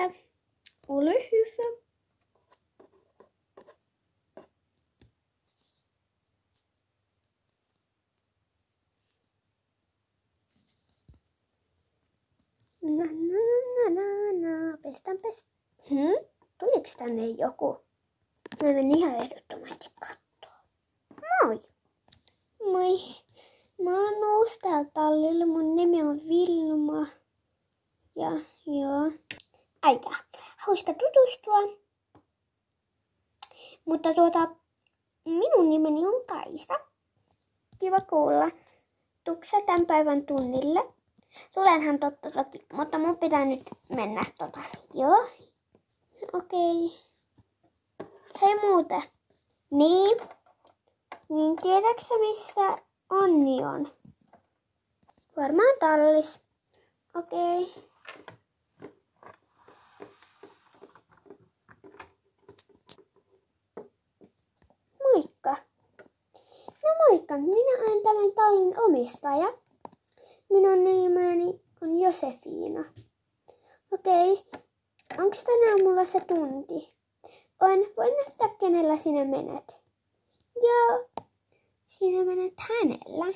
että ole hyvä. Pestään. Tuliko tänne joku? Mä menen ihan ehdottomasti kattoo. Moi! Moi! Mä oon noussut täällä tallilla. Mun nimi on Vilma. Ja joo. Aika. Hauska tutustua. Mutta minun nimeni on Kaisa. Kiva kuulla. Tuutko sä tämän päivän tunnille? Tulenhan toki, mutta mun pitää nyt mennä Joo. Okei. Hei muuten. Niin tiedätkö missä Onni on? Varmaan tallis. Okei. Moikka. No moikka, minä olen tämän tallin omistaja. Minun nimeni on Josefiina. Okei. Onks tänään mulla se tunti? Voin näyttää kenellä sinä menet. Joo. Sinä menet hänellä.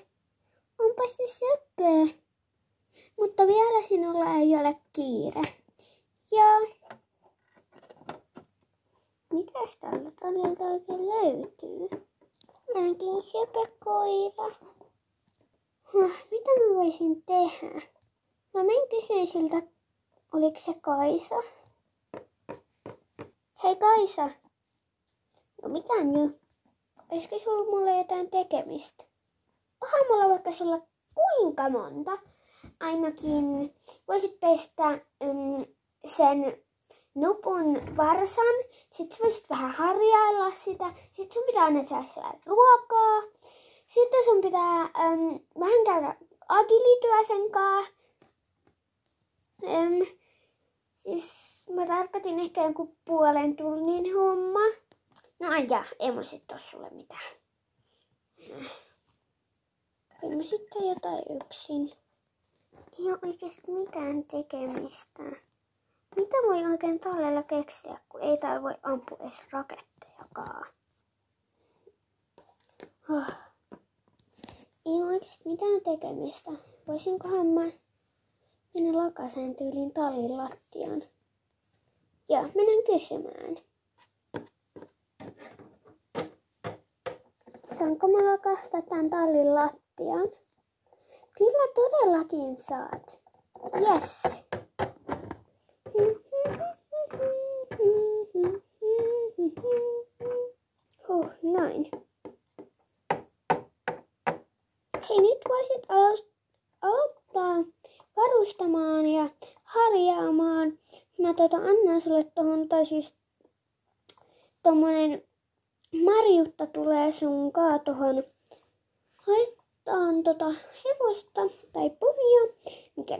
Onpa se söpö. Mutta vielä sinulla ei ole kiire. Joo. Mitäs tällä tallilta oikein löytyy? Ainakin söpökoira. Mitä mä voisin tehdä? Mä kysyin siltä, oliko se Kaisa? Hei Kaisa! No mitä nyt? Olisiko sulla mulle jotain tekemistä? Onhan mulla vaikka sulla kuinka monta? Ainakin voisit pestä sen nupun varsan. Sitten voisit vähän harjailla sitä. Sitten sun pitää aina saada ruokaa. Sitten sun pitää vähän käydä agilityä sen kanssa. Siis mä tarkoitin ehkä joku puolen tunnin homma. No ei mun sit oo sulle mitään. Kyllä mä sitten jotain yksin. Ei oo oikeesti mitään tekemistä. Mitä voi oikein tallella keksiä, kun ei täällä voi ampua edes rakettejakaan? Ei oikeesti mitään tekemistä. Voisinkohan mä mennä lakaseen tyyliin tallin lattiaan? Joo, menen kysymään. Saanko mä lakastaa tän tallin lattiaan? Kyllä todellakin saat. Yes. Noin. Hei, nyt voisit aloittaa varustamaan ja harjaamaan. Mä annan sulle tommonen Marjutta tulee sun tohon laittaan hevosta tai puhia, mikä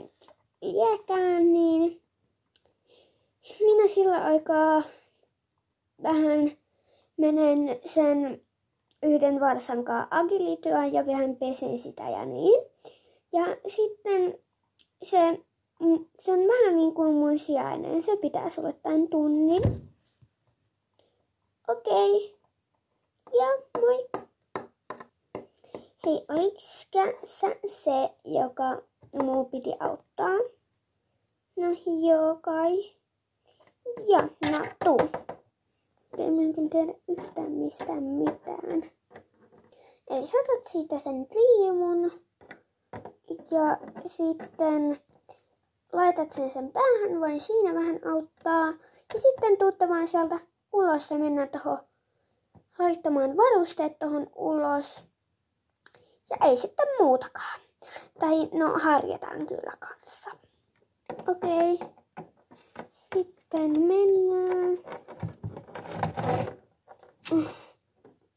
liekään, niin minä sillä aikaa vähän menen sen yhden varsan kanssa agilityä ja vähän pesen sitä ja niin. Ja sitten se on vähän niin kuin mun sijainen. Se pitää sulle tämän tunnin. Okei. Ja moi. Hei, oliks sä se, joka muu piti auttaa? No joo kai. Ja, no tuu. En mä en tiedä yhtään mistään mitään. Eli sä otat siitä sen riimun. Ja sitten laitat sen päähän, voin siinä vähän auttaa. Ja sitten tuutte vaan sieltä ulos ja mennään tohon laittamaan varusteet tohon ulos. Ja ei sitten muutakaan. Tai no harjataan kyllä kanssa. Okei. Sitten mennään.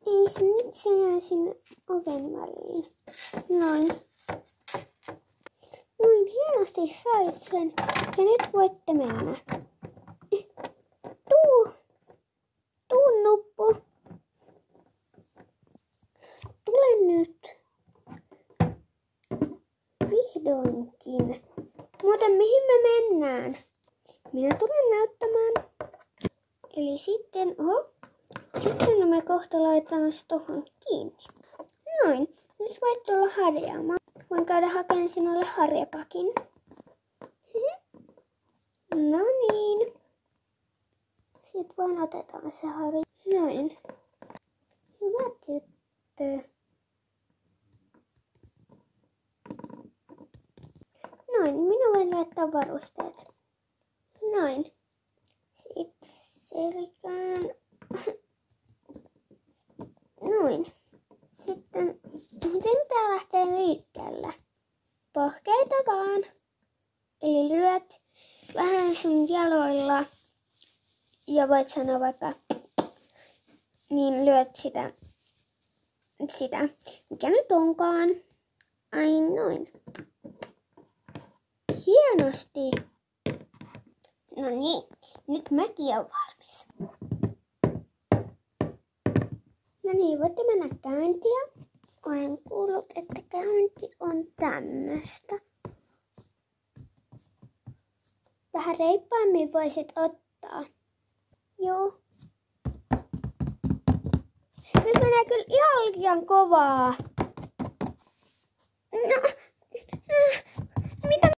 Ei se nyt se jää sinne oven väliin. Noin. Noin hienosti sait sen. Ja nyt voitte mennä. Tuu nuppu. Tule nyt. Vihdoinkin. Muuten mihin me mennään? minä tulen näyttämään. Eli sitten, sitten me kohta laitetaan se tohon kiinni. Noin, nyt voit tulla harjaamaan. Voin käydä hakemaan sinulle harjapakin. No niin. Sitten vain otetaan se harja. Noin. Hyvä tyttö. Noin, minä voin laittaa varusteet. Noin. Sitten selkään. Noin. Sitten, miten tää lähtee liikkeelle? Pohkeita vaan. Eli lyöt vähän sun jaloilla. Ja voit sanoa vaikka, niin lyöt sitä, mikä nyt onkaan. Ai noin. Hienosti. No niin, nyt mäki on valmis. No niin, voitte mennä käyntiä. Olen kuullut, että käynti on tämmöstä. Vähän reippaammin voisit ottaa. Joo. Nyt menee kyllä ihan liian kovaa. No.